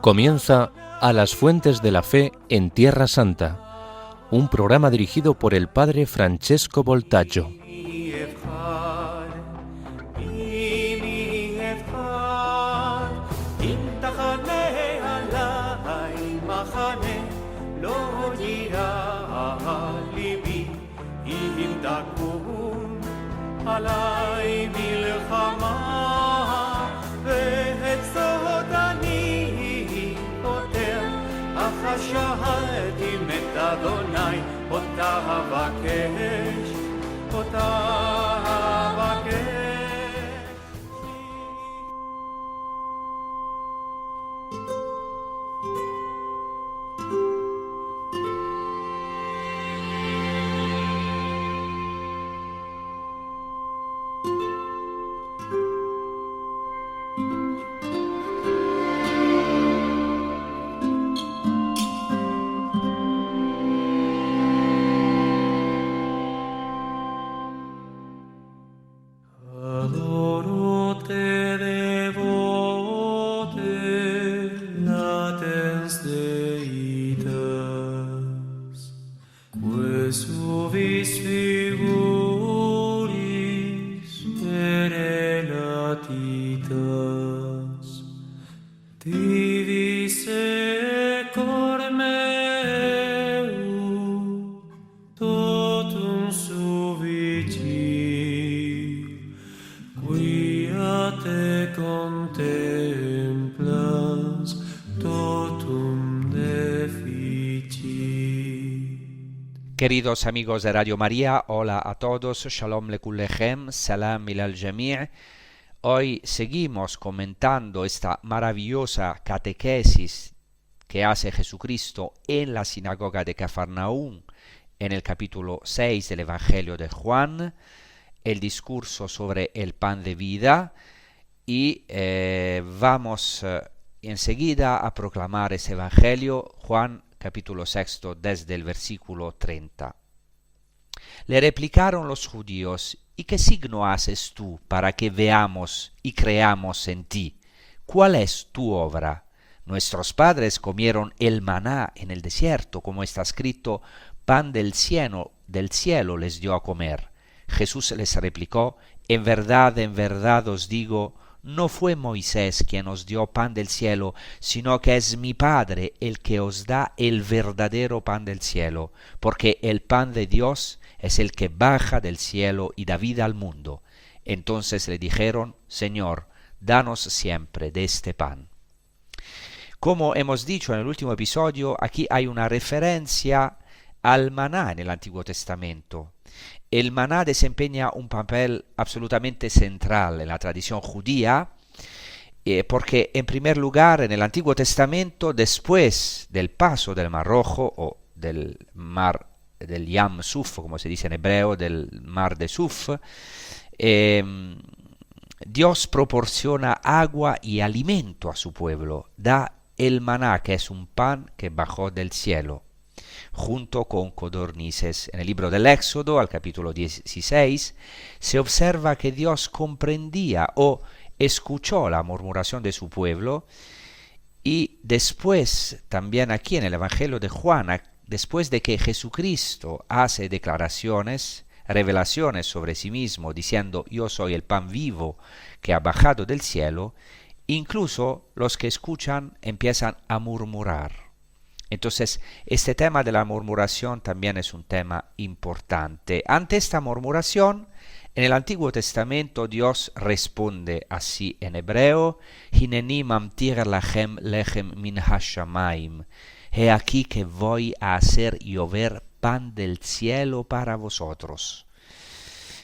Comienza A las Fuentes de la Fe en Tierra Santa, un programa dirigido por el padre Francesco Voltaggio. שאלתי מת אדוני, אותה אבקש, אותה אבקש. Queridos amigos de Radio María, hola a todos, Shalom Lekulechem, Salam Milal Jami'. Hoy seguimos comentando esta maravillosa catequesis que hace Jesucristo en la sinagoga de Cafarnaúm, en el capítulo 6 del Evangelio de Juan, el discurso sobre el pan de vida, y vamos enseguida a proclamar ese Evangelio, Juan capítulo 6, desde el versículo 30. Le replicaron los judíos: ¿Y qué signo haces tú para que veamos y creamos en ti? ¿Cuál es tu obra? Nuestros padres comieron el maná en el desierto, como está escrito: pan del cielo les dio a comer. Jesús les replicó: en verdad os digo, no fue Moisés quien os dio pan del cielo, sino que es mi Padre el que os da el verdadero pan del cielo, porque el pan de Dios es el que baja del cielo y da vida al mundo. Entonces le dijeron: Señor, danos siempre de este pan. Como hemos dicho en el último episodio, aquí hay una referencia al maná en el Antiguo Testamento. El maná desempeña un papel absolutamente central en la tradición judía, porque en primer lugar en el Antiguo Testamento, después del paso del Mar Rojo o del Yam Suf, como se dice en hebreo, del Mar de Suf, Dios proporciona agua y alimento a su pueblo, da el maná, que es un pan que bajó del cielo, junto con codornices. En el libro del Éxodo, al capítulo 16, se observa que Dios comprendía o escuchó la murmuración de su pueblo, y después, también aquí en el Evangelio de Juan, después de que Jesucristo hace declaraciones, revelaciones sobre sí mismo, diciendo: yo soy el pan vivo que ha bajado del cielo, incluso los que escuchan empiezan a murmurar. Entonces, este tema de la murmuración también es un tema importante. Ante esta murmuración, en el Antiguo Testamento Dios responde así en hebreo: Hineni mamtir lachem lechem min hashamayim. He aquí que voy a hacer llover pan del cielo para vosotros.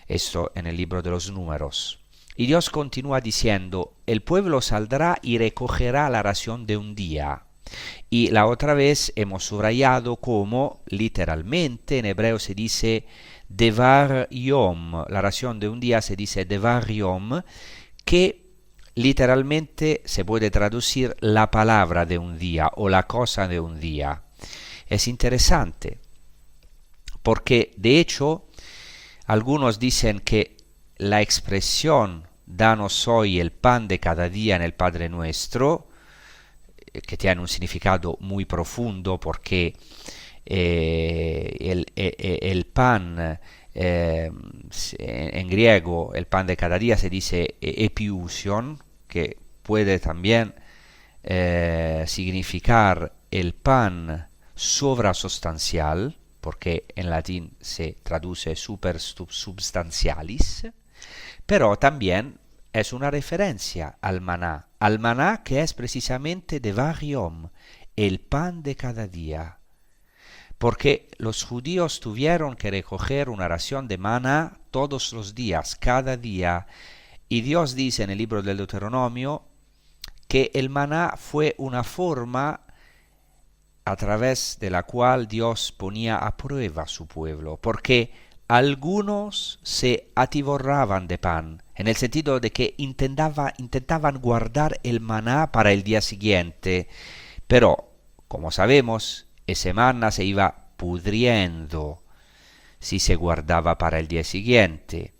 Esto en el libro de los Números. Y Dios continúa diciendo: el pueblo saldrá y recogerá la ración de un día. Y la otra vez hemos subrayado como literalmente en hebreo se dice devar yom, la ración de un día se dice devar yom, que literalmente se puede traducir la palabra de un día o la cosa de un día. Es interesante, porque de hecho algunos dicen que la expresión danos hoy el pan de cada día en el Padre Nuestro, que tiene un significado muy profundo porque el pan, en griego, el pan de cada día se dice epiousion, que puede también significar el pan sobrasustancial, porque en latín se traduce supersubstantialis, pero también es una referencia al maná que es precisamente de Variom, el pan de cada día, porque los judíos tuvieron que recoger una ración de maná todos los días, cada día, y Dios dice en el libro del Deuteronomio que el maná fue una forma a través de la cual Dios ponía a prueba a su pueblo, porque algunos se atiborraban de pan, en el sentido de que intentaban guardar el maná para el día siguiente, pero, como sabemos, ese maná se iba pudriendo si se guardaba para el día siguiente,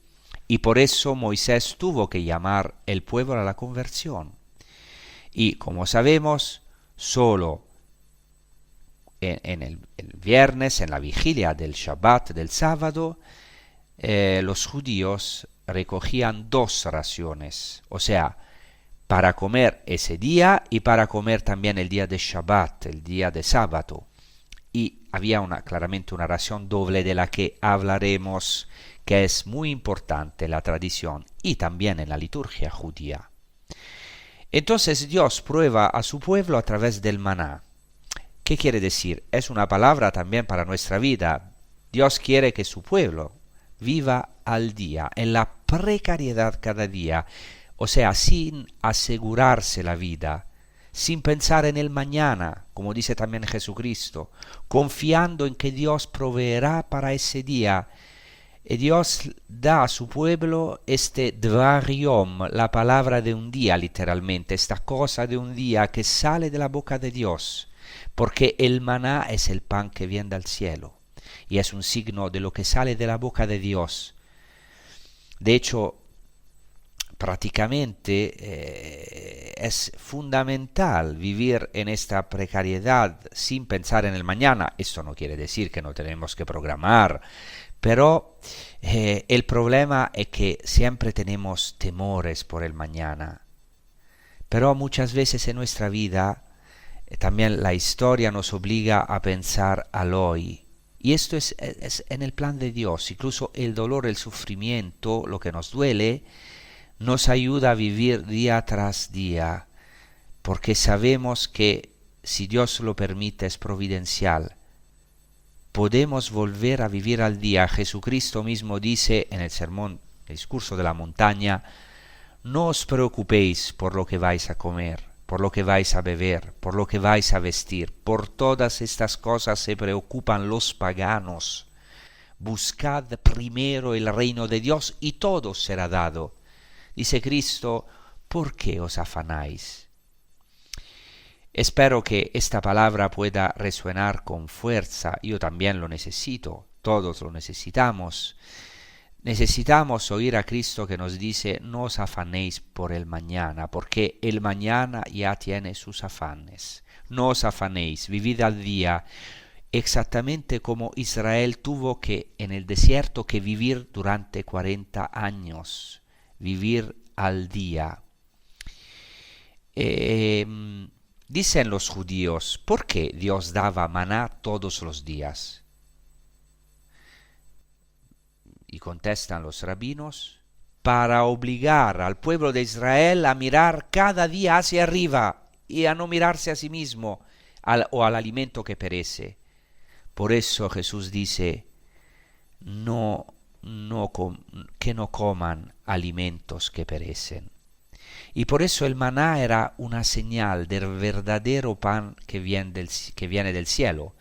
y por eso Moisés tuvo que llamar el pueblo a la conversión. Y, como sabemos, solo en el viernes, en la vigilia del Shabbat, del sábado, los judíos recogían 2 raciones, o sea, para comer ese día y para comer también el día de Shabbat, el día de sábado. Y había claramente una ración doble de la que hablaremos, que es muy importante en la tradición y también en la liturgia judía. Entonces Dios prueba a su pueblo a través del maná. ¿Qué quiere decir? Es una palabra también para nuestra vida. Dios quiere que su pueblo viva al día, en la precariedad cada día, o sea, sin asegurarse la vida, sin pensar en el mañana, como dice también Jesucristo, confiando en que Dios proveerá para ese día. Y Dios da a su pueblo este dvariom, la palabra de un día literalmente, esta cosa de un día que sale de la boca de Dios, porque el maná es el pan que viene del cielo y es un signo de lo que sale de la boca de Dios. De hecho, prácticamente es fundamental vivir en esta precariedad sin pensar en el mañana. Esto no quiere decir que no tenemos que programar, pero el problema es que siempre tenemos temores por el mañana. Pero muchas veces en nuestra vida también la historia nos obliga a pensar al hoy. Y esto es en el plan de Dios. Incluso el dolor, el sufrimiento, lo que nos duele, nos ayuda a vivir día tras día, porque sabemos que si Dios lo permite es providencial. Podemos volver a vivir al día. Jesucristo mismo dice en el sermón, el discurso de la montaña, no os preocupéis por lo que vais a comer, por lo que vais a beber, por lo que vais a vestir. Por todas estas cosas se preocupan los paganos. Buscad primero el reino de Dios y todo os será dado. Dice Cristo, ¿por qué os afanáis? Espero que esta palabra pueda resonar con fuerza. Yo también lo necesito, todos lo necesitamos. Necesitamos oír a Cristo que nos dice, no os afanéis por el mañana, porque el mañana ya tiene sus afanes. No os afanéis, vivid al día, exactamente como Israel tuvo que en el desierto que vivir durante 40 años, vivir al día. Dicen los judíos, ¿por qué Dios daba maná todos los días? Y contestan los rabinos, para obligar al pueblo de Israel a mirar cada día hacia arriba y a no mirarse a sí mismo o al alimento que perece. Por eso Jesús dice, que no coman alimentos que perecen. Y por eso el maná era una señal del verdadero pan que viene del cielo.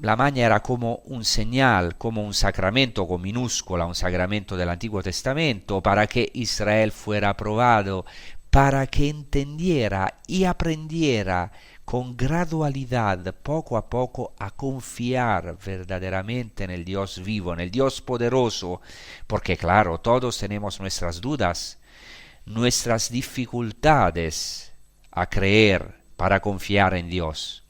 La maña era como un señal, como un sacramento con minúscula, un sacramento del Antiguo Testamento, para que Israel fuera probado, para que entendiera y aprendiera con gradualidad, poco a poco, a confiar verdaderamente en el Dios vivo, en el Dios poderoso, porque claro, todos tenemos nuestras dudas, nuestras dificultades a creer para confiar en Dios.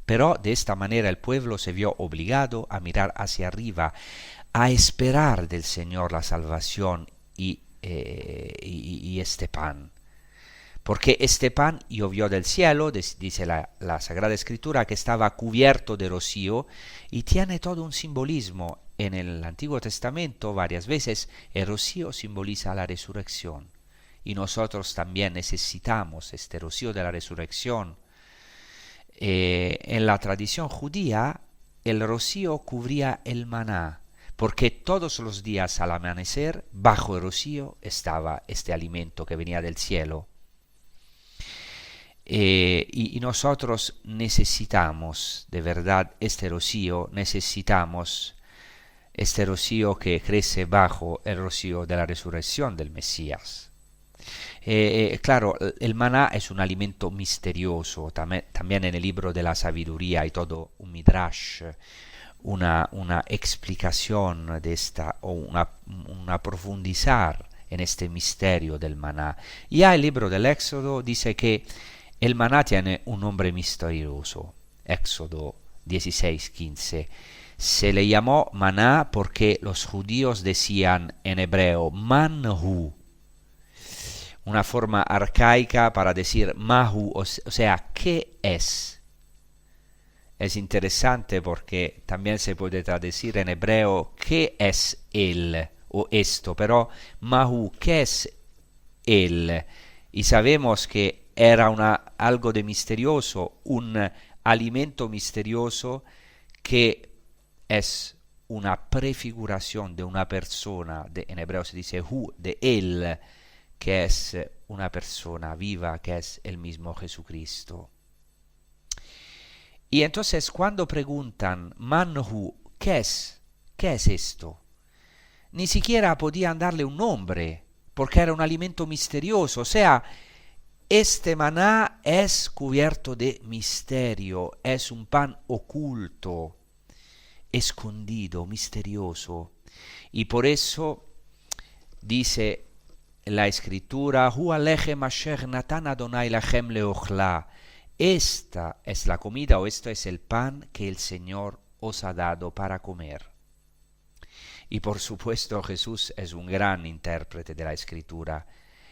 Pero de esta manera el pueblo se vio obligado a mirar hacia arriba, a esperar del Señor la salvación y este pan. Porque este pan llovió del cielo, dice la Sagrada Escritura, que estaba cubierto de rocío y tiene todo un simbolismo. En el Antiguo Testamento varias veces el rocío simboliza la resurrección y nosotros también necesitamos este rocío de la resurrección. En la tradición judía el rocío cubría el maná, porque todos los días al amanecer bajo el rocío estaba este alimento que venía del cielo. Y nosotros necesitamos de verdad este rocío, necesitamos este rocío que crece bajo el rocío de la resurrección del Mesías. Claro, el maná es un alimento misterioso, también en el libro de la sabiduría hay todo un midrash, una explicación de esta, o una profundizar en este misterio del maná. Ya el libro del Éxodo dice que el maná tiene un nombre misterioso. Éxodo 16:15. Se le llamó maná porque los judíos decían en hebreo manhu, una forma arcaica para decir mahu, o sea, ¿qué es? Es interesante porque también se puede traducir en hebreo ¿qué es él? O esto, pero mahu, ¿qué es él? Y sabemos que era algo de misterioso, un alimento misterioso que es una prefiguración de una persona, en hebreo se dice hu, de él, que es una persona viva, que es el mismo Jesucristo. Y entonces cuando preguntan, manhu, ¿qué es esto? Ni siquiera podían darle un nombre, porque era un alimento misterioso, o sea, este maná es cubierto de misterio, es un pan oculto, escondido, misterioso. Y por eso dice la Escritura, Hu alechem asher natan Adonai lachem leochla. Esta es la comida o esto es el pan que el Señor os ha dado para comer. Y por supuesto Jesús es un gran intérprete de la Escritura.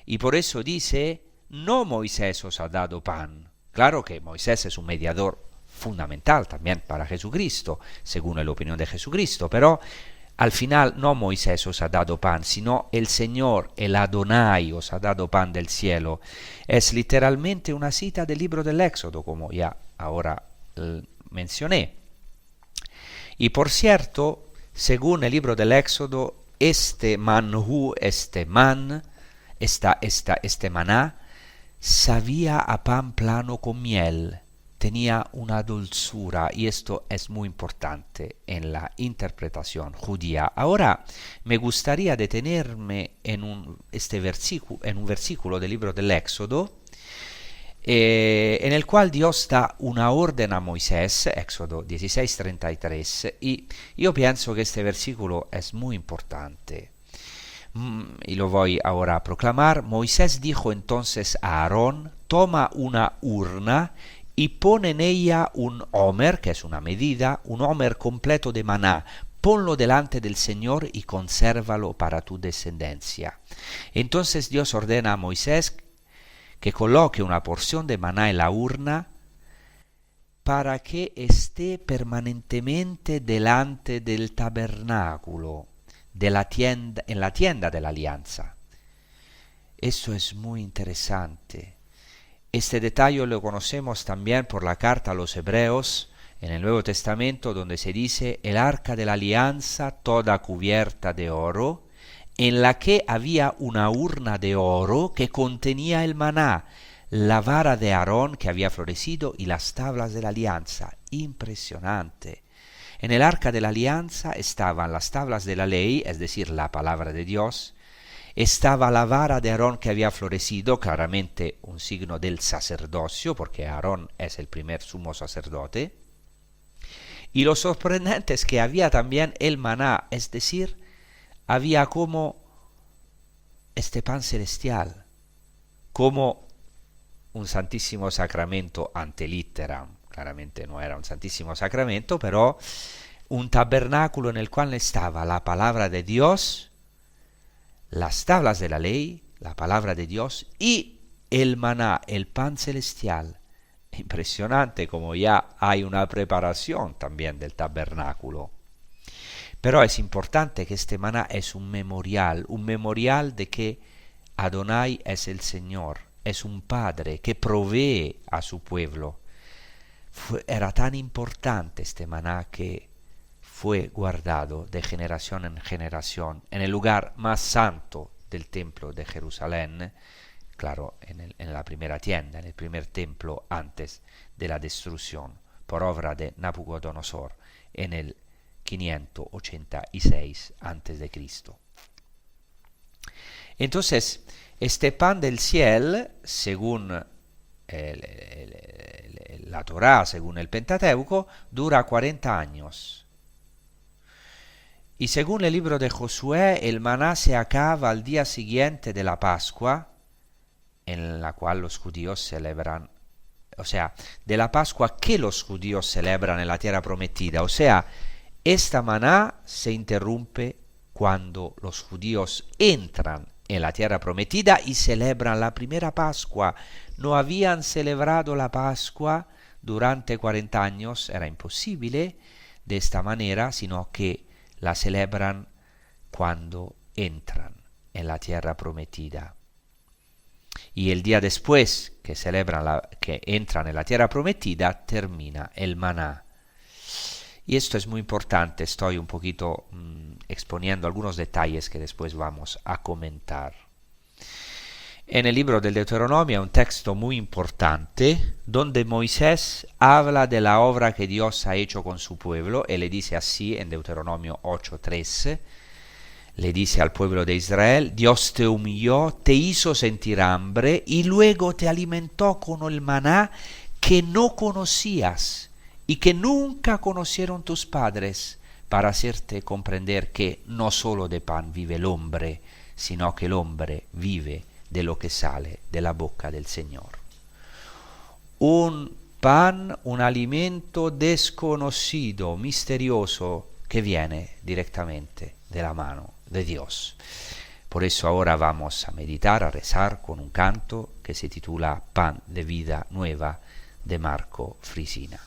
Y por eso dice, no Moisés os ha dado pan. Claro que Moisés es un mediador fundamental también para Jesucristo, según la opinión de Jesucristo, pero al final no Moisés os ha dado pan, sino el Señor, el Adonai, os ha dado pan del cielo. Es literalmente una cita del libro del Éxodo, como ya ahora mencioné. Y por cierto, según el libro del Éxodo, este manhu, este maná, sabía a pan plano con miel, tenía una dulzura, y esto es muy importante en la interpretación judía. Ahora me gustaría detenerme en un versículo del libro del Éxodo, en el cual Dios da una orden a Moisés, Éxodo 16:33, y yo pienso que este versículo es muy importante. Y lo voy ahora a proclamar. Moisés dijo entonces a Aarón, toma una urna y pon en ella un homer, que es una medida, un homer completo de maná, ponlo delante del Señor y consérvalo para tu descendencia. Entonces Dios ordena a Moisés que coloque una porción de maná en la urna para que esté permanentemente delante del tabernáculo, en la tienda de la alianza. Eso es muy interesante. Este detalle lo conocemos también por la carta a los Hebreos en el Nuevo Testamento, donde se dice el arca de la alianza toda cubierta de oro, en la que había una urna de oro que contenía el maná, la vara de Aarón que había florecido y las tablas de la alianza. Impresionante. En el arca de la alianza estaban las tablas de la ley, es decir, la palabra de Dios, estaba la vara de Aarón que había florecido, claramente un signo del sacerdocio, porque Aarón es el primer sumo sacerdote. Y lo sorprendente es que había también el maná, es decir, había como este pan celestial, como un santísimo sacramento ante litteram. Claramente no era un santísimo sacramento, pero un tabernáculo en el cual estaba la palabra de Dios, las tablas de la ley, la palabra de Dios y el maná, el pan celestial. Impresionante como ya hay una preparación también del tabernáculo. Pero es importante que este maná es un memorial de que Adonai es el Señor, es un Padre que provee a su pueblo. Era tan importante este maná que fue guardado de generación en generación en el lugar más santo del templo de Jerusalén, claro, en la primera tienda, en el primer templo antes de la destrucción por obra de Nabucodonosor en el 586 a.C. Entonces, este pan del cielo, según la Torá, según el Pentateuco, dura 40 años. Y según el libro de Josué, el maná se acaba al día siguiente de la Pascua, en la cual los judíos celebran, o sea, de la Pascua que los judíos celebran en la tierra prometida. O sea, esta maná se interrumpe cuando los judíos entran en la tierra prometida y celebran la primera Pascua. No habían celebrado la Pascua durante 40 años, era imposible de esta manera, sino que la celebran cuando entran en la tierra prometida. Y el día después que entran en la tierra prometida, termina el maná. Y esto es muy importante, estoy un poquito exponiendo algunos detalles que después vamos a comentar. En el libro del Deuteronomio hay un texto muy importante donde Moisés habla de la obra que Dios ha hecho con su pueblo. Él le dice así en Deuteronomio 8:13, le dice al pueblo de Israel: Dios te humilló, te hizo sentir hambre y luego te alimentó con el maná que no conocías y que nunca conocieron tus padres, para hacerte comprender que no solo de pan vive el hombre, sino que el hombre vive de lo que sale de la boca del Señor. Un pan, un alimento desconocido, misterioso, que viene directamente de la mano de Dios. Por eso ahora vamos a meditar, a rezar con un canto que se titula Pan de Vida Nueva de Marco Frisina.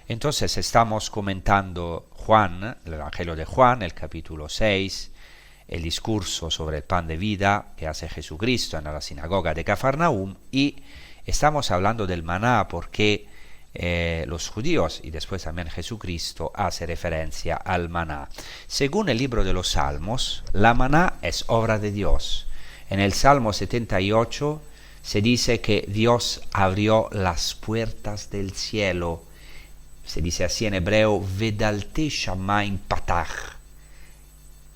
Entonces estamos comentando Juan, el Evangelio de Juan, el capítulo 6, el discurso sobre el pan de vida que hace Jesucristo en la sinagoga de Cafarnaúm, y estamos hablando del maná porque los judíos y después también Jesucristo hace referencia al maná. Según el libro de los Salmos, la maná es obra de Dios. En el Salmo 78 se dice que Dios abrió las puertas del cielo. Se dice así en hebreo, Vedalte Shamayim Patach,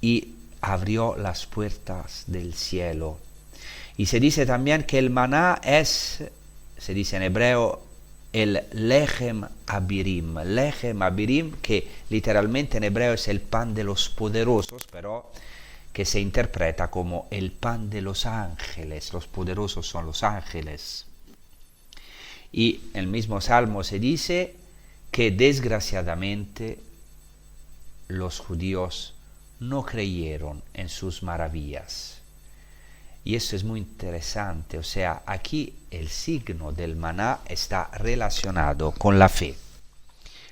y abrió las puertas del cielo. Y se dice también que el maná es, se dice en hebreo, el lechem abirim. Lechem abirim, que literalmente en hebreo es el pan de los poderosos, pero que se interpreta como el pan de los ángeles. Los poderosos son los ángeles. Y en el mismo Salmo se dice que desgraciadamente los judíos no creyeron en sus maravillas. Y eso es muy interesante, o sea, aquí el signo del maná está relacionado con la fe.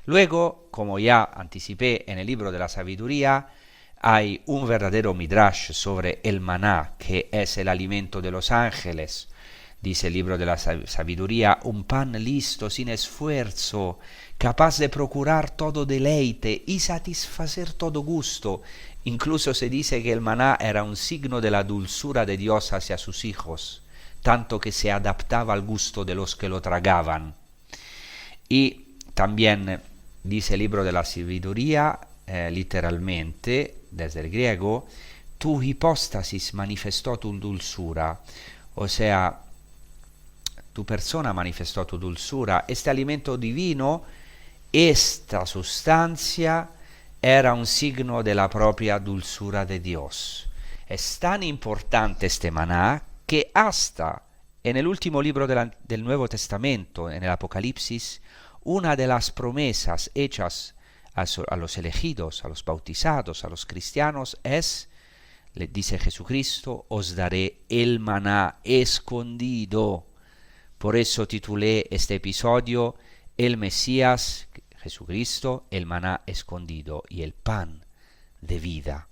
Luego, como ya anticipé en el libro de la sabiduría, hay un verdadero midrash sobre el maná, que es el alimento de los ángeles. Dice el libro de la sabiduría, un pan listo, sin esfuerzo, capaz de procurar todo deleite y satisfacer todo gusto. Incluso se dice que el maná era un signo de la dulzura de Dios hacia sus hijos, tanto que se adaptaba al gusto de los que lo tragaban. Y también dice el libro de la sabiduría, literalmente, desde el griego, tu hipóstasis manifestó tu dulzura, o sea, tu persona manifestó tu dulzura. Este alimento divino, esta sustancia, era un signo de la propia dulzura de Dios. Es tan importante este maná que hasta en el último libro del Nuevo Testamento, en el Apocalipsis, una de las promesas hechas a los elegidos, a los bautizados, a los cristianos es, le dice Jesucristo, os daré el maná escondido. Por eso titulé este episodio El Mesías, Jesucristo, el maná escondido y el pan de vida.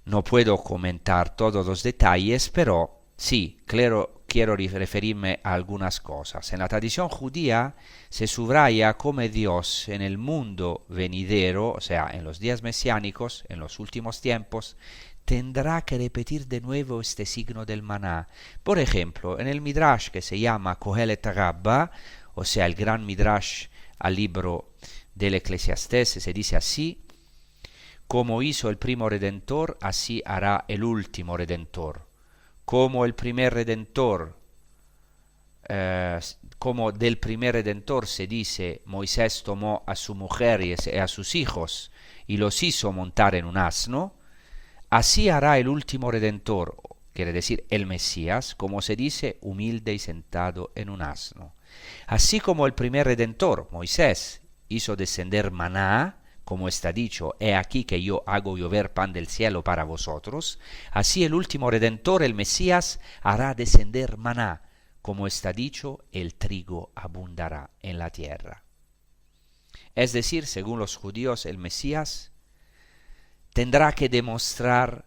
No puedo comentar todos los detalles, pero sí, quiero referirme a algunas cosas. En la tradición judía se subraya cómo Dios en el mundo venidero, o sea, en los días mesiánicos, en los últimos tiempos, tendrá que repetir de nuevo este signo del maná. Por ejemplo, en el Midrash que se llama Kohelet Rabba, o sea, el gran Midrash al libro del Eclesiastés, se dice así: como hizo el primo Redentor, así hará el último Redentor. Como el primer Redentor, como del primer Redentor se dice, Moisés tomó a su mujer y a sus hijos y los hizo montar en un asno, así hará el último Redentor, quiere decir el Mesías, como se dice, humilde y sentado en un asno. Así como el primer Redentor, Moisés, hizo descender maná, como está dicho, he aquí que yo hago llover pan del cielo para vosotros, así el último Redentor, el Mesías, hará descender maná, como está dicho, el trigo abundará en la tierra. Es decir, según los judíos, el Mesías tendrá que demostrar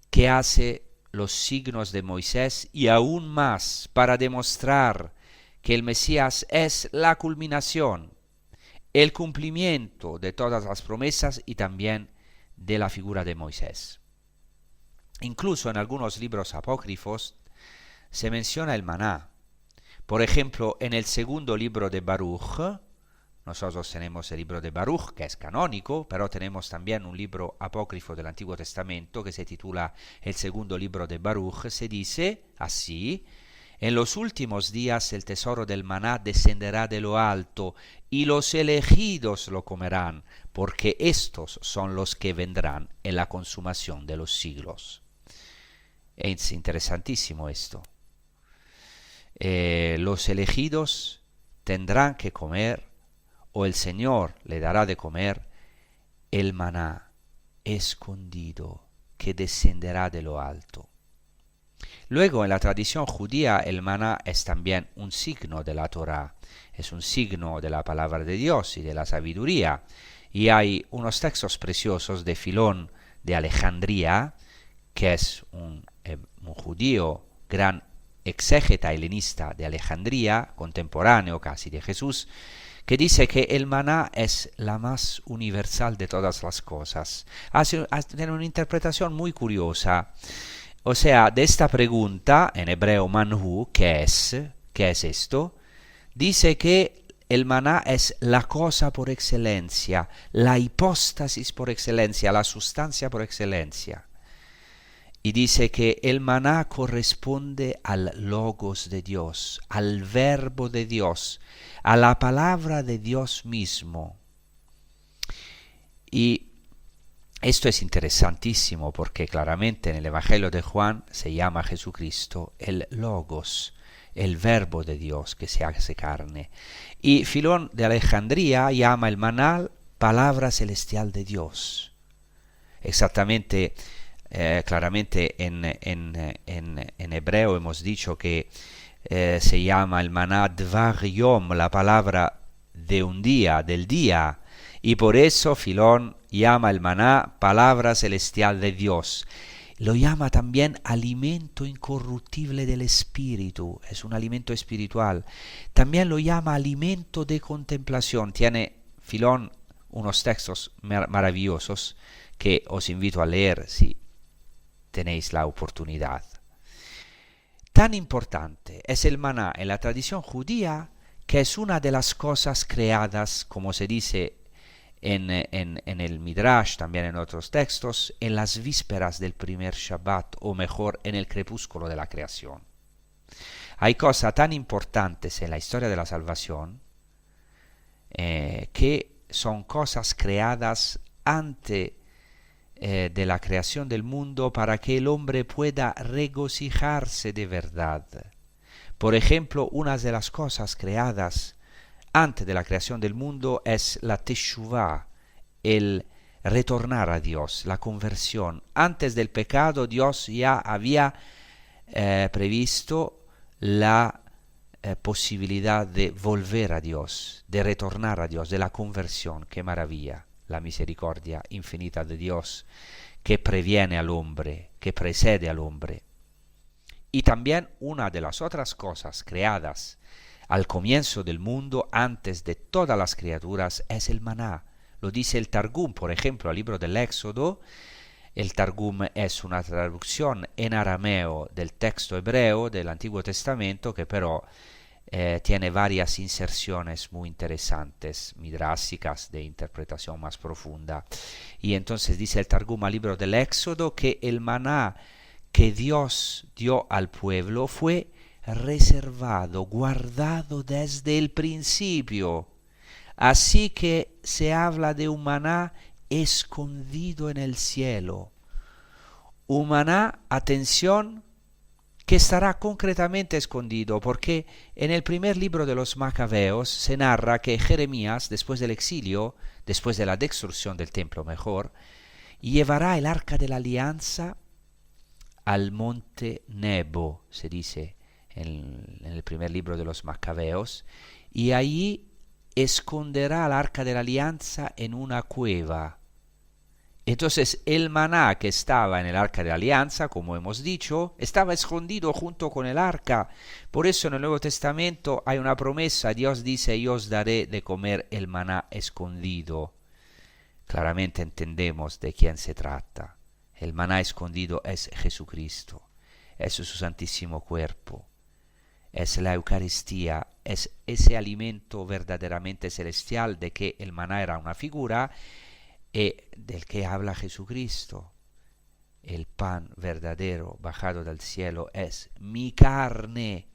que hace los signos de Moisés y aún más para demostrar que el Mesías es la culminación, el cumplimiento de todas las promesas y también de la figura de Moisés. Incluso en algunos libros apócrifos se menciona el maná. Por ejemplo, en el segundo libro de Baruch, nosotros tenemos el libro de Baruch, que es canónico, pero tenemos también un libro apócrifo del Antiguo Testamento que se titula el segundo libro de Baruch. Se dice así: en los últimos días el tesoro del maná descenderá de lo alto, y los elegidos lo comerán, porque estos son los que vendrán en la consumación de los siglos. Es interesantísimo esto. Los elegidos tendrán que comer, o el Señor le dará de comer, el maná escondido que descenderá de lo alto. Luego, en la tradición judía, el maná es también un signo de la Torá, es un signo de la palabra de Dios y de la sabiduría. Y hay unos textos preciosos de Filón de Alejandría, que es un judío gran exégeta helenista de Alejandría, contemporáneo casi de Jesús, que dice que el maná es la más universal de todas las cosas. Tiene una interpretación muy curiosa. O sea, de esta pregunta, en hebreo manhu, ¿qué es esto? Dice que el maná es la cosa por excelencia, la hipóstasis por excelencia, la sustancia por excelencia. Y dice que el maná corresponde al logos de Dios, al verbo de Dios, a la palabra de Dios mismo. Y esto es interesantísimo porque claramente en el Evangelio de Juan se llama Jesucristo el logos, el verbo de Dios que se hace carne. Y Filón de Alejandría llama el maná palabra celestial de Dios. Exactamente. Claramente en hebreo hemos dicho que se llama el maná dvar yom, la palabra de un día, del día, y por eso Filón llama el maná palabra celestial de Dios. Lo llama también alimento incorruptible del espíritu, es un alimento espiritual. También lo llama alimento de contemplación. Tiene Filón unos textos maravillosos que os invito a leer si tenéis la oportunidad. Tan importante es el maná en la tradición judía que es una de las cosas creadas, como se dice en el Midrash, también en otros textos, en las vísperas del primer Shabbat, o mejor, en el crepúsculo de la creación. Hay cosas tan importantes en la historia de la salvación que son cosas creadas antes de la creación del mundo para que el hombre pueda regocijarse de verdad. Por ejemplo, una de las cosas creadas antes de la creación del mundo es la teshuvá, el retornar a Dios, la conversión. Antes del pecado Dios ya había previsto la posibilidad de volver a Dios, de retornar a Dios, de la conversión. ¡Qué maravilla! La misericordia infinita de Dios que previene al hombre, que precede al hombre. Y también una de las otras cosas creadas al comienzo del mundo, antes de todas las criaturas, es el maná. Lo dice el Targum, por ejemplo, al libro del Éxodo. El Targum es una traducción en arameo del texto hebreo del Antiguo Testamento que pero tiene varias inserciones muy interesantes, midrásicas, de interpretación más profunda. Y entonces dice el Targum al libro del Éxodo que el maná que Dios dio al pueblo fue reservado, guardado desde el principio. Así que se habla de un maná escondido en el cielo. Un maná, atención, que estará concretamente escondido, porque en el primer libro de los Macabeos se narra que Jeremías, después del exilio, después de la destrucción del templo mejor, llevará el arca de la alianza al monte Nebo, se dice en el primer libro de los Macabeos, y allí esconderá el arca de la alianza en una cueva. Entonces el maná que estaba en el arca de la alianza, como hemos dicho, estaba escondido junto con el arca. Por eso en el Nuevo Testamento hay una promesa. Dios dice: yo os daré de comer el maná escondido. Claramente entendemos de quién se trata. El maná escondido es Jesucristo, es su santísimo cuerpo, es la Eucaristía, es ese alimento verdaderamente celestial de que el maná era una figura, del que habla Jesucristo. El pan verdadero bajado del cielo es mi carne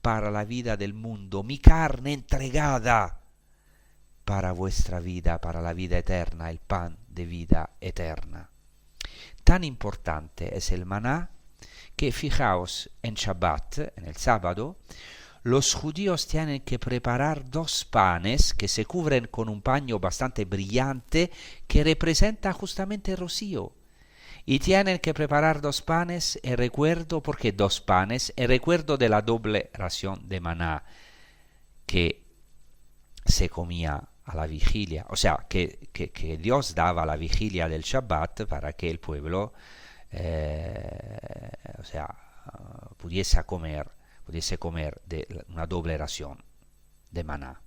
para la vida del mundo, mi carne entregada para vuestra vida, para la vida eterna, el pan de vida eterna. Tan importante es el maná que, fijaos, en Shabbat, en el sábado, los judíos tienen que preparar 2 panes que se cubren con un paño bastante brillante que representa justamente el rocío. y tienen que preparar 2 panes en recuerdo, porque 2 panes en recuerdo de la doble ración de maná que se comía a la vigilia, o sea, que Dios daba a la vigilia del Shabbat para que el pueblo pudiese comer de una doble ración de maná.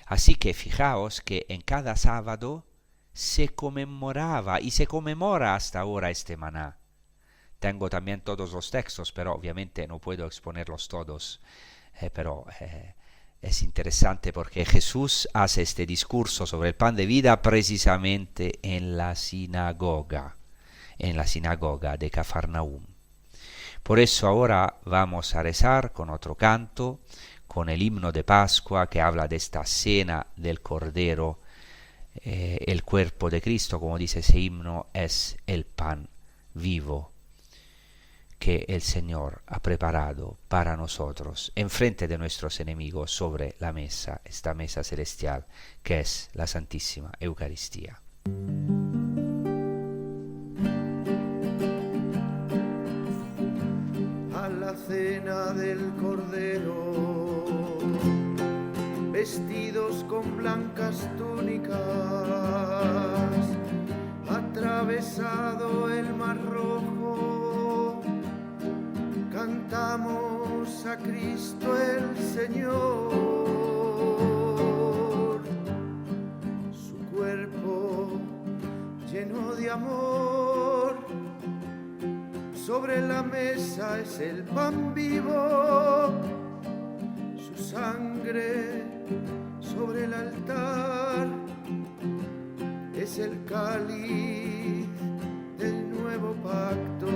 Así que fijaos que en cada sábado se conmemoraba y se conmemora hasta ahora este maná. Tengo también todos los textos, pero obviamente no puedo exponerlos todos, pero es interesante porque Jesús hace este discurso sobre el pan de vida precisamente en la sinagoga de Cafarnaúm. Por eso ahora vamos a rezar con otro canto, con el himno de Pascua que habla de esta cena del Cordero. El cuerpo de Cristo, como dice ese himno, es el pan vivo que el Señor ha preparado para nosotros enfrente de nuestros enemigos sobre la mesa, esta mesa celestial que es la Santísima Eucaristía. A la cena del Cordero, vestidos con blancas túnicas, atravesado el Mar Rojo, cantamos a Cristo el Señor. Su cuerpo lleno de amor, sobre la mesa es el pan vivo, su sangre sobre el altar es el cáliz del nuevo pacto.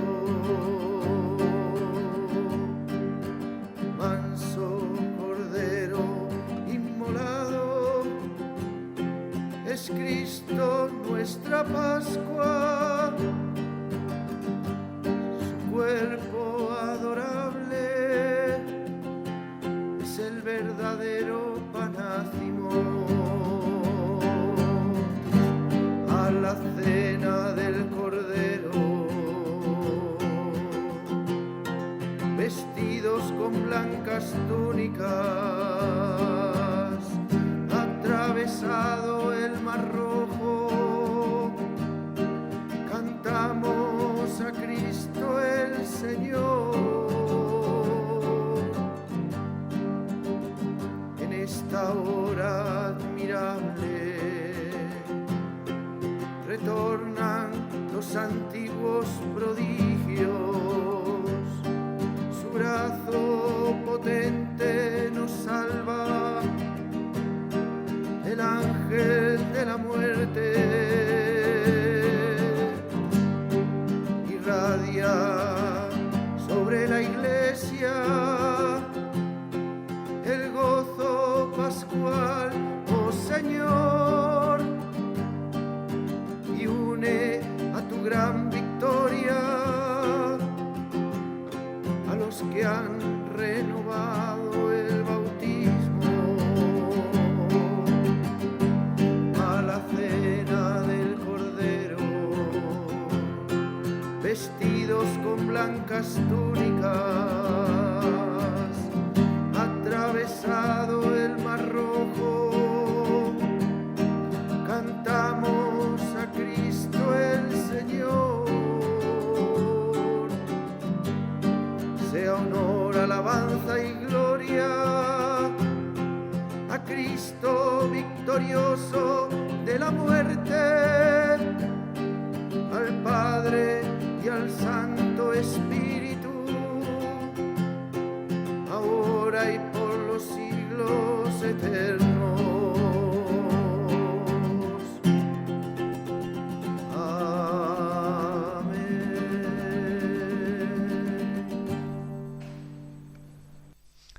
Manso Cordero inmolado, es Cristo nuestra Pascua, su cuerpo adorable es el verdadero panácimo. A la cena del Cordero, vestidos con blancas túnicas, atravesado el Mar Rojo, cantamos a Cristo el Señor. En esta hora admirable retornan los antiguos prodigios, su brazo potente nos salva, el ángel de la muerte irradia sobre la iglesia el gozo pascual, oh Señor, y une a tu gran victoria a los que han renovado el bautismo. A la cena del Cordero, vestidos con blancas túnicas, atravesado el Mar Rojo, cantamos a Cristo el Señor. Sea honor, alabanza y gloria a Cristo victorioso de la muerte, al Padre y al Santo Espíritu, ahora y por los siglos eternos.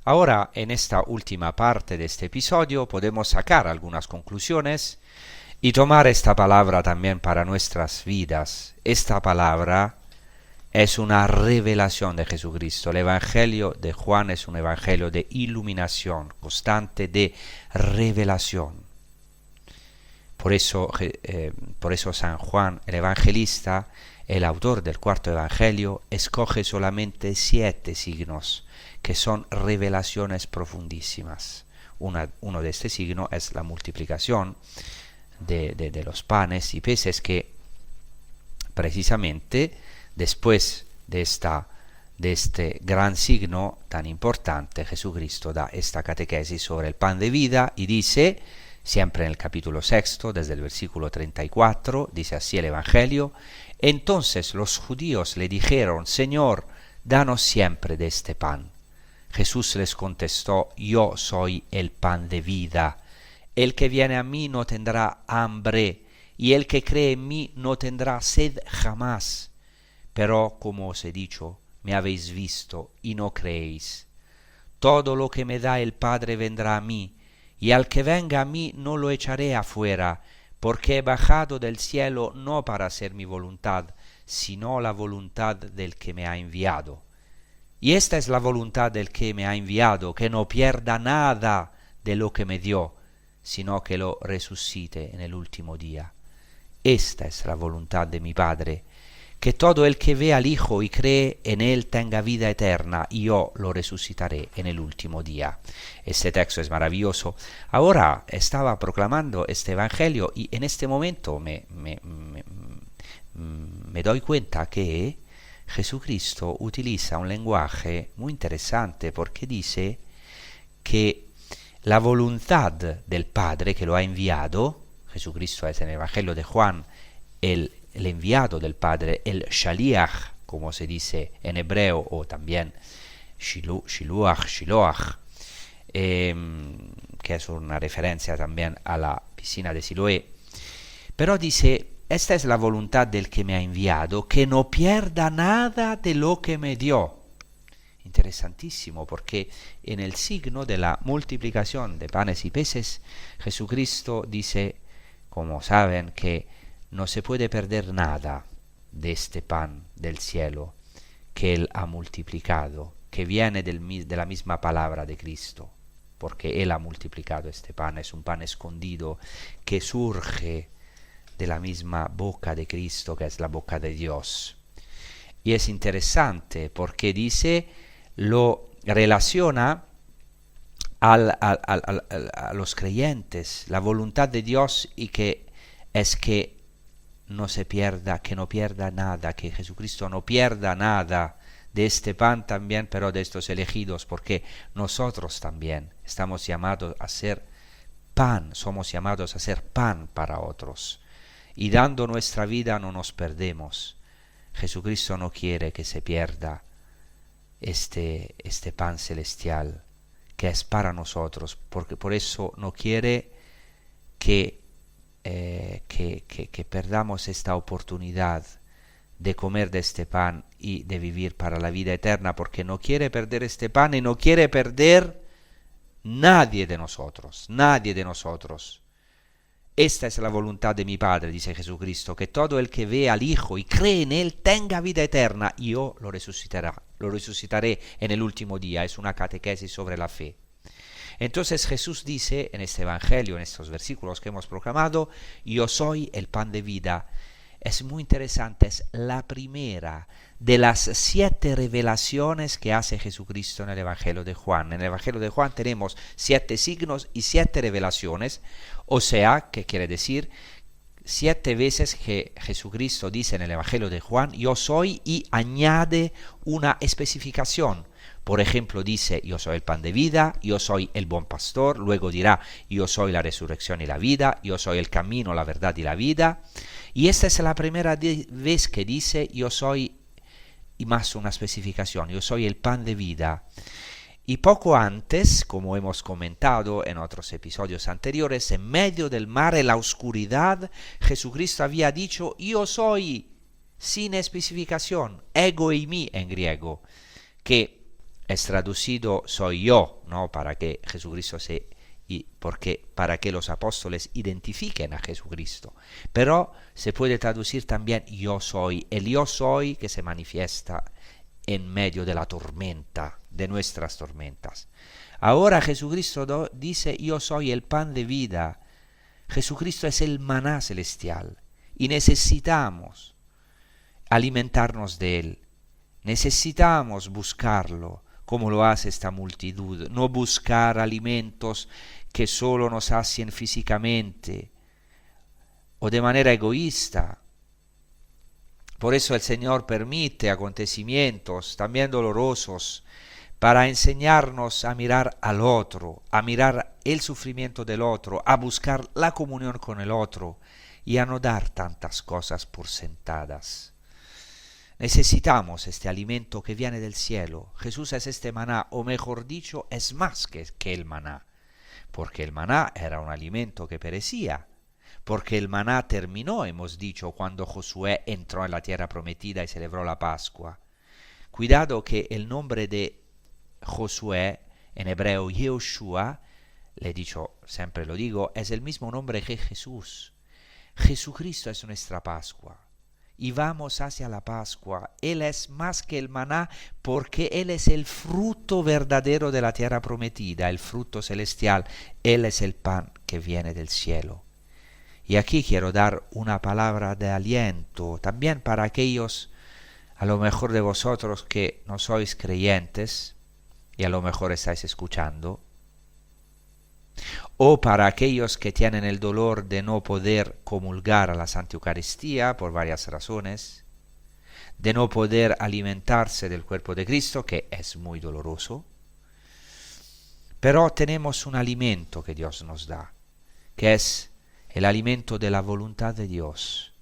Ahora, en esta última parte de este episodio, podemos sacar algunas conclusiones y tomar esta palabra también para nuestras vidas. Esta palabra es una revelación de Jesucristo. El Evangelio de Juan es un evangelio de iluminación constante, de revelación. Por eso San Juan, el evangelista, el autor del cuarto evangelio escoge solamente 7 signos que son revelaciones profundísimas. Uno de estos signos es la multiplicación de los panes y peces, que precisamente después de este gran signo tan importante, Jesucristo da esta catequesis sobre el pan de vida y dice, siempre en el capítulo 6, desde el versículo 34, dice así el evangelio: entonces los judíos le dijeron, Señor, danos siempre de este pan. Jesús les contestó, yo soy el pan de vida. El que viene a mí no tendrá hambre, y el que cree en mí no tendrá sed jamás. Pero, como os he dicho, me habéis visto y no creéis. Todo lo que me da el Padre vendrá a mí, y al que venga a mí no lo echaré afuera, porque he bajado del cielo no para hacer mi voluntad, sino la voluntad del que me ha enviado. Y esta es la voluntad del que me ha enviado, que no pierda nada de lo que me dio, sino que lo resucite en el último día. Esta es la voluntad de mi Padre, que todo el que ve al Hijo y cree en Él tenga vida eterna, y yo lo resucitaré en el último día. Este texto es maravilloso. Ahora estaba proclamando este Evangelio y en este momento me doy cuenta que Jesucristo utiliza un lenguaje muy interesante, porque dice que la voluntad del Padre que lo ha enviado, Jesucristo es en el Evangelio de Juan el enviado del Padre, el Shaliach, como se dice en hebreo, o también Shiloach, que es una referencia también a la piscina de Siloé. Pero dice, esta es la voluntad del que me ha enviado, que no pierda nada de lo que me dio. Interesantísimo, porque en el signo de la multiplicación de panes y peces, Jesucristo dice, como saben, que no se puede perder nada de este pan del cielo que Él ha multiplicado, que viene de la misma palabra de Cristo, porque Él ha multiplicado este pan. Es un pan escondido que surge de la misma boca de Cristo, que es la boca de Dios. Y es interesante porque dice, lo relaciona a los creyentes, la voluntad de Dios, y que es que no se pierda, que no pierda nada, que Jesucristo no pierda nada de este pan también, pero de estos elegidos, porque nosotros también estamos llamados a ser pan, somos llamados a ser pan para otros, y dando nuestra vida no nos perdemos. Jesucristo no quiere que se pierda este pan celestial que es para nosotros, porque por eso no quiere que perdamos esta oportunidad de comer de este pan y de vivir para la vida eterna, porque no quiere perder este pan y no quiere perder nadie de nosotros. Esta es la voluntad de mi Padre, dice Jesucristo, que todo el que ve al Hijo y cree en Él tenga vida eterna, y yo lo resucitaré en el último día. Es una catequesis sobre la fe. Entonces Jesús dice en este Evangelio, en estos versículos que hemos proclamado, yo soy el pan de vida. Es muy interesante, es la primera de las 7 revelaciones que hace Jesucristo en el Evangelio de Juan. En el Evangelio de Juan tenemos 7 signos y 7 revelaciones, o sea, que quiere decir 7 veces que Jesucristo dice en el Evangelio de Juan, yo soy, y añade una especificación. Por ejemplo, dice, yo soy el pan de vida, yo soy el buen pastor, luego dirá, yo soy la resurrección y la vida, yo soy el camino, la verdad y la vida. Y esta es la primera vez que dice, yo soy, y más una especificación, yo soy el pan de vida. Y poco antes, como hemos comentado en otros episodios anteriores, en medio del mar, en la oscuridad, Jesucristo había dicho, yo soy, sin especificación, ego eimi en griego, que es traducido soy yo, ¿no? Para que Jesucristo para que los apóstoles identifiquen a Jesucristo. Pero se puede traducir también yo soy, el yo soy que se manifiesta en medio de la tormenta, de nuestras tormentas. Ahora Jesucristo dice yo soy el pan de vida. Jesucristo es el maná celestial y necesitamos alimentarnos de Él. Necesitamos buscarlo, como lo hace esta multitud, no buscar alimentos que solo nos sacien físicamente o de manera egoísta. Por eso el Señor permite acontecimientos también dolorosos para enseñarnos a mirar al otro, a mirar el sufrimiento del otro, a buscar la comunión con el otro y a no dar tantas cosas por sentadas. Necesitamos este alimento que viene del cielo. Jesús es este maná, o mejor dicho, es más que el maná, porque el maná era un alimento que perecía, porque el maná terminó, hemos dicho, cuando Josué entró en la tierra prometida y celebró la Pascua. Cuidado que el nombre de Josué, en hebreo Yehoshua, le he dicho, siempre lo digo, es el mismo nombre que Jesús. Jesucristo es nuestra Pascua. Y vamos hacia la Pascua. Él es más que el maná porque Él es el fruto verdadero de la tierra prometida, el fruto celestial. Él es el pan que viene del cielo. Y aquí quiero dar una palabra de aliento también para aquellos, a lo mejor de vosotros que no sois creyentes y a lo mejor estáis escuchando, o para aquellos que tienen el dolor de no poder comulgar a la Santa Eucaristía por varias razones, de no poder alimentarse del cuerpo de Cristo, que es muy doloroso, pero tenemos un alimento que Dios nos da, que es el alimento de la voluntad de Dios.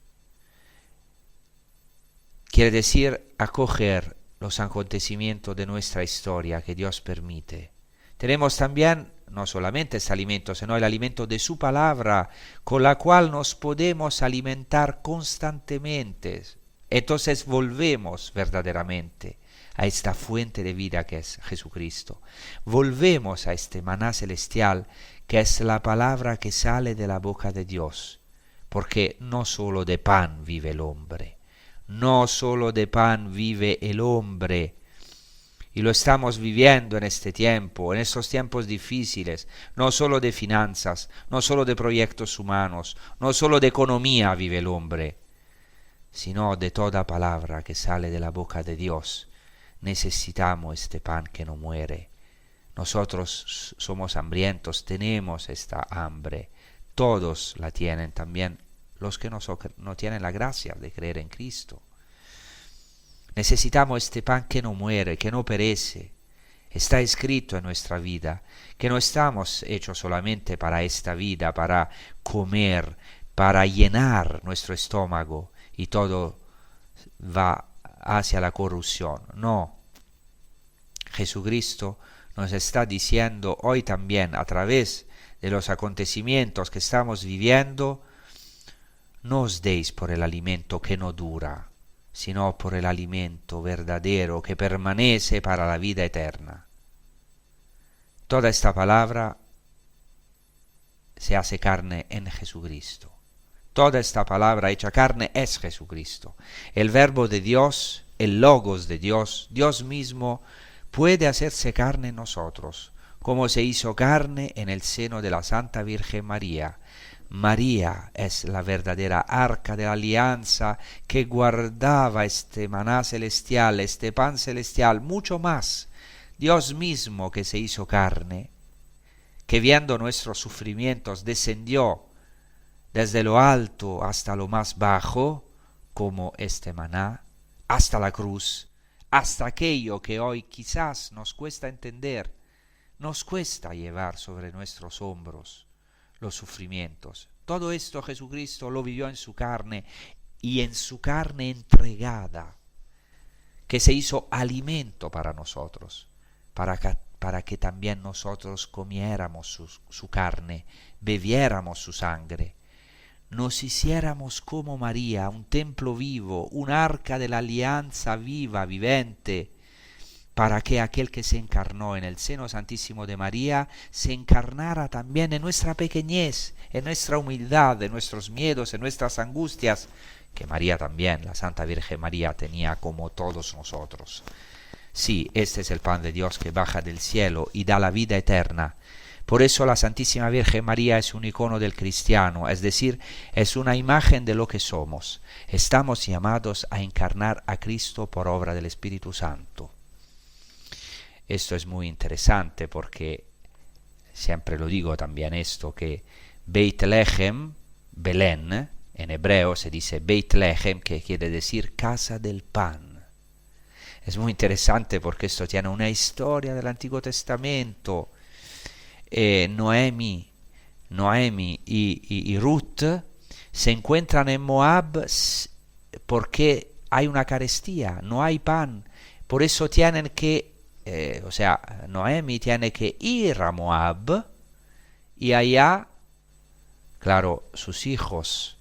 Quiere decir acoger los acontecimientos de nuestra historia que Dios permite. Tenemos también no solamente este alimento, sino el alimento de su palabra, con la cual nos podemos alimentar constantemente. Entonces volvemos verdaderamente a esta fuente de vida que es Jesucristo. Volvemos a este maná celestial que es la palabra que sale de la boca de Dios, porque no solo de pan vive el hombre, no solo de pan vive el hombre, y lo estamos viviendo en este tiempo, en estos tiempos difíciles, no solo de finanzas, no solo de proyectos humanos, no solo de economía vive el hombre, sino de toda palabra que sale de la boca de Dios. Necesitamos este pan que no muere. Nosotros somos hambrientos, tenemos esta hambre. Todos la tienen, también los que no tienen la gracia de creer en Cristo. Necesitamos este pan que no muere, que no perece. Está escrito en nuestra vida que no estamos hechos solamente para esta vida, para comer, para llenar nuestro estómago y todo va hacia la corrupción. No. Jesucristo nos está diciendo hoy también, a través de los acontecimientos que estamos viviendo, no os deis por el alimento que no dura, sino por el alimento verdadero que permanece para la vida eterna. Toda esta palabra se hace carne en Jesucristo. Toda esta palabra hecha carne es Jesucristo. El verbo de Dios, el logos de Dios, Dios mismo puede hacerse carne en nosotros, como se hizo carne en el seno de la Santa Virgen María. María es la verdadera arca de la alianza que guardaba este maná celestial, este pan celestial, mucho más. Dios mismo que se hizo carne, que viendo nuestros sufrimientos descendió desde lo alto hasta lo más bajo, como este maná, hasta la cruz, hasta aquello que hoy quizás nos cuesta entender, nos cuesta llevar sobre nuestros hombros los sufrimientos. Todo esto Jesucristo lo vivió en su carne y en su carne entregada, que se hizo alimento para nosotros, para que también nosotros comiéramos su carne, bebiéramos su sangre, nos hiciéramos como María, un templo vivo, un arca de la alianza viva, vivente, para que aquel que se encarnó en el seno santísimo de María se encarnara también en nuestra pequeñez, en nuestra humildad, en nuestros miedos, en nuestras angustias, que María también, la Santa Virgen María, tenía como todos nosotros. Sí, este es el pan de Dios que baja del cielo y da la vida eterna, Por eso la Santísima Virgen María es un icono del cristiano, es decir, es una imagen de lo que somos. Estamos llamados a encarnar a Cristo por obra del Espíritu Santo. Esto es muy interesante porque, siempre lo digo también esto, que Beit Lehem, Belén, en hebreo se dice Beit Lehem, que quiere decir casa del pan. Es muy interesante porque esto tiene una historia del Antiguo Testamento. Noemi y Ruth se encuentran en Moab porque hay una carestía, no hay pan. Por eso tienen que, Noemi tiene que ir a Moab y allá, claro, sus hijos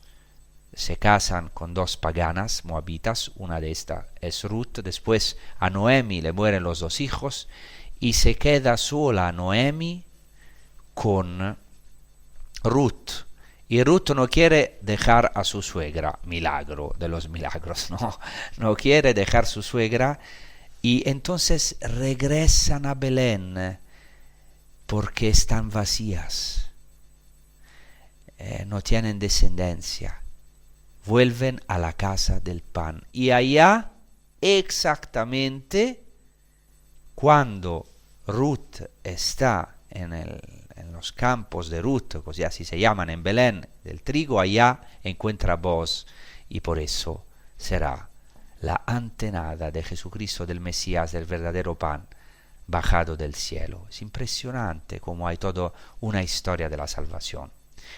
se casan con dos paganas moabitas, una de estas es Ruth, después a Noemi le mueren los dos hijos y se queda sola Noemi con Ruth, y Ruth no quiere dejar a su suegra, milagro de los milagros, no quiere dejar su suegra, y entonces regresan a Belén porque están vacías, no tienen descendencia, vuelven a la casa del pan, y allá exactamente cuando Ruth está en los campos de Ruth, così así se llaman en Belén, del trigo, allá encuentra Boaz, y por eso será la antenada de Jesucristo, del Mesías, del verdadero pan, bajado del cielo. Es impresionante cómo hay toda una historia de la salvación.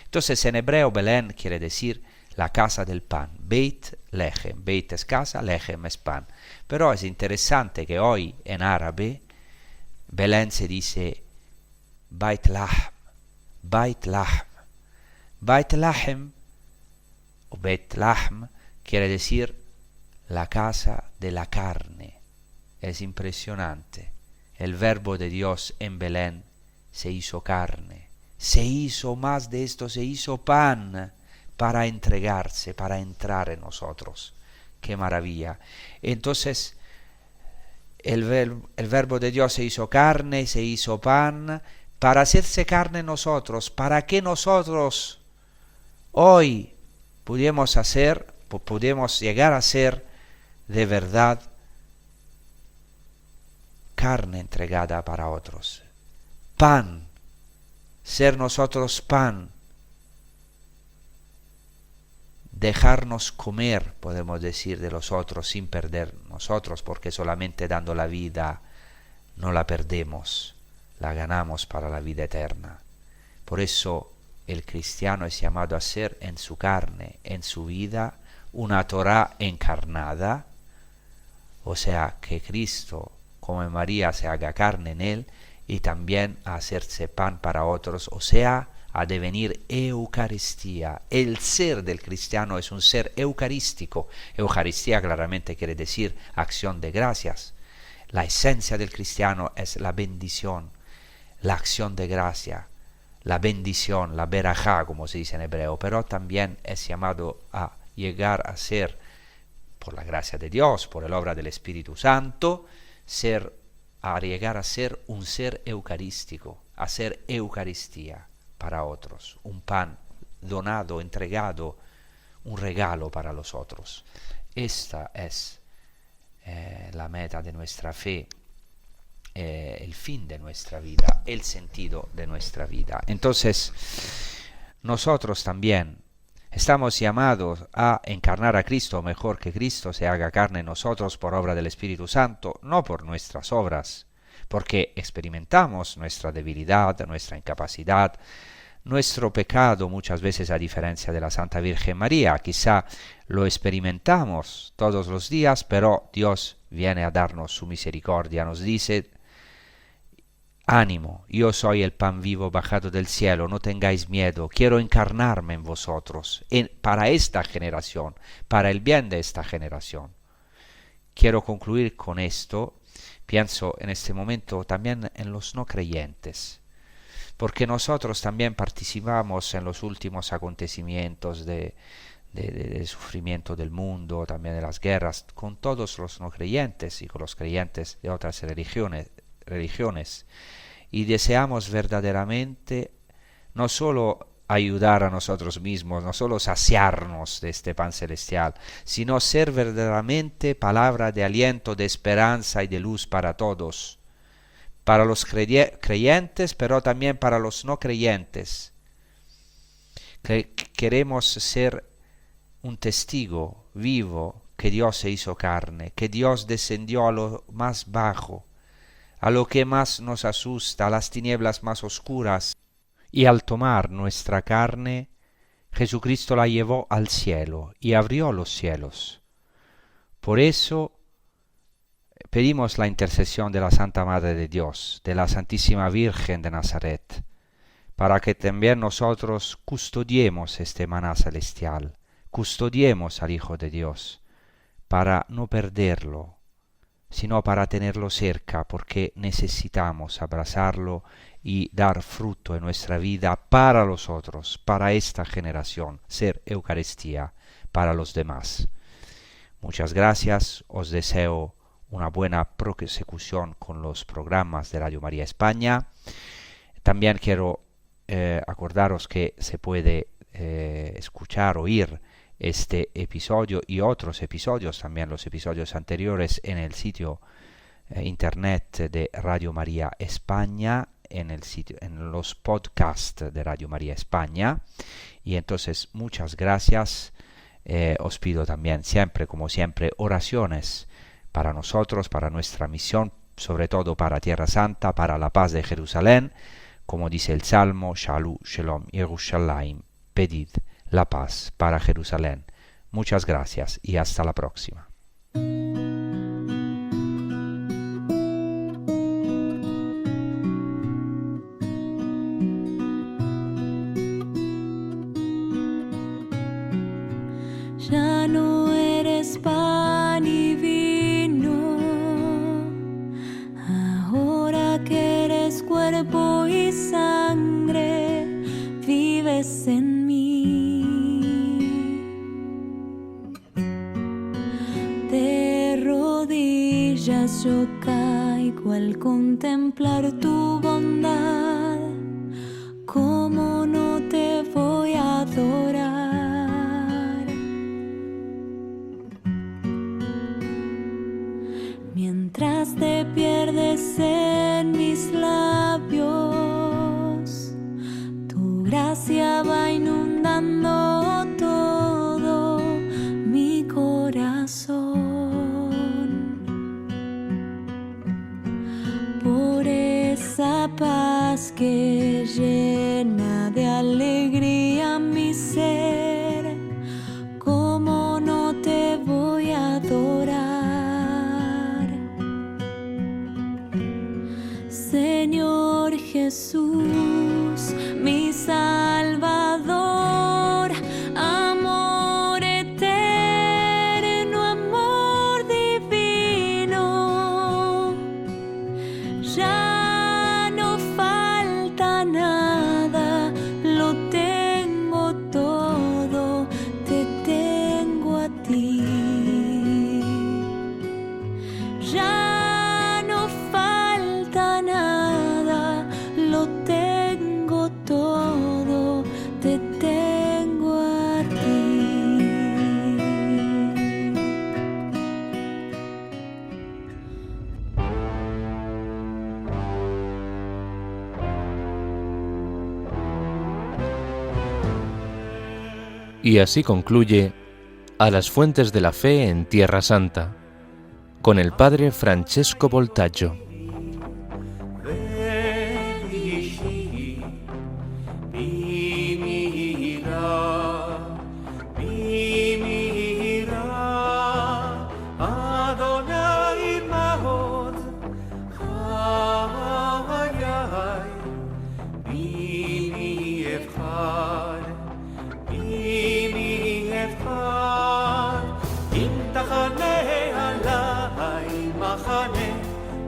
Entonces en hebreo Belén quiere decir la casa del pan, Beit Lehem. Beit es casa, Lehem es pan. Pero es interesante que hoy en árabe Belén se dice Beit Lahm, Beit Lahm. Beit Lahem o Beit Lahm quiere decir la casa de la carne. Es impresionante. El verbo de Dios en Belén se hizo carne, se hizo más de esto, se hizo pan para entregarse, para entrar en nosotros. ¡Qué maravilla! Entonces, el verbo de Dios se hizo carne, se hizo pan, para hacerse carne en nosotros, para que nosotros hoy podemos llegar a ser de verdad carne entregada para otros. Pan, ser nosotros pan, dejarnos comer, podemos decir, de los otros sin perder nosotros, porque solamente dando la vida no la perdemos, la ganamos para la vida eterna. Por eso el cristiano es llamado a ser en su carne, en su vida, una Torá encarnada, o sea, que Cristo, como en María, se haga carne en él, y también a hacerse pan para otros, o sea, a devenir Eucaristía. El ser del cristiano es un ser eucarístico. Eucaristía claramente quiere decir acción de gracias. La esencia del cristiano es la bendición, la acción de gracia, la bendición, la berajá, como se dice en hebreo, pero también es llamado a llegar a ser, por la gracia de Dios, por la obra del Espíritu Santo, a llegar a ser un ser eucarístico, a ser Eucaristía para otros, un pan donado, entregado, un regalo para los otros. Esta es la meta de nuestra fe, el fin de nuestra vida, el sentido de nuestra vida. Entonces, nosotros también estamos llamados a encarnar a Cristo, mejor que Cristo se haga carne en nosotros por obra del Espíritu Santo, no por nuestras obras, porque experimentamos nuestra debilidad, nuestra incapacidad, nuestro pecado, muchas veces a diferencia de la Santa Virgen María. Quizá lo experimentamos todos los días, pero Dios viene a darnos su misericordia, nos dice: ánimo, yo soy el pan vivo bajado del cielo, no tengáis miedo, quiero encarnarme en vosotros, para esta generación, para el bien de esta generación. Quiero concluir con esto. Pienso en este momento también en los no creyentes, porque nosotros también participamos en los últimos acontecimientos de sufrimiento del mundo, también de las guerras, con todos los no creyentes y con los creyentes de otras religiones. y deseamos verdaderamente no solo ayudar a nosotros mismos, no solo saciarnos de este pan celestial, sino ser verdaderamente palabra de aliento, de esperanza y de luz para todos, para los creyentes, pero también para los no creyentes. Queremos ser un testigo vivo que Dios se hizo carne, que Dios descendió a lo más bajo, a lo que más nos asusta, a las tinieblas más oscuras, y al tomar nuestra carne, Jesucristo la llevó al cielo y abrió los cielos. Por eso pedimos la intercesión de la Santa Madre de Dios, de la Santísima Virgen de Nazaret, para que también nosotros custodiemos este maná celestial, custodiemos al Hijo de Dios, para no perderlo, sino para tenerlo cerca, porque necesitamos abrazarlo y dar fruto en nuestra vida para los otros, para esta generación, ser Eucaristía para los demás. Muchas gracias, os deseo una buena prosecución con los programas de Radio María España. También quiero acordaros que se puede escuchar, oír este episodio y otros episodios, también los episodios anteriores, en el sitio internet de Radio María España, en los podcasts de Radio María España. Y entonces muchas gracias. Os pido también siempre, como siempre, oraciones para nosotros, para nuestra misión, sobre todo para Tierra Santa, para la paz de Jerusalén, como dice el Salmo, Shalu Shalom Yerushalayim, pedid la paz para Jerusalén. Muchas gracias y hasta la próxima. Ya no eres pan y vino, ahora que eres cuerpo y sangre, vives en mí. De rodillas yo caigo al contemplar tu bondad, ¿cómo no te voy a adorar? Mientras te pierdes en mis labios, tu gracia va inundando todo mi corazón. Por esa paz que llena de alegría mi ser, ¿cómo no te voy a adorar? Señor Jesús, mi Salvador, amor eterno, amor divino, ya no falta nada, lo tengo todo, te tengo a ti. Ya no falta nada, lo tengo todo, te tengo a ti. Y así concluye A las fuentes de la fe en Tierra Santa, con el padre Francesco Voltaggio.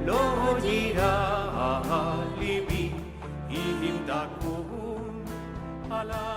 לא יירא ליבי אם תקום עליי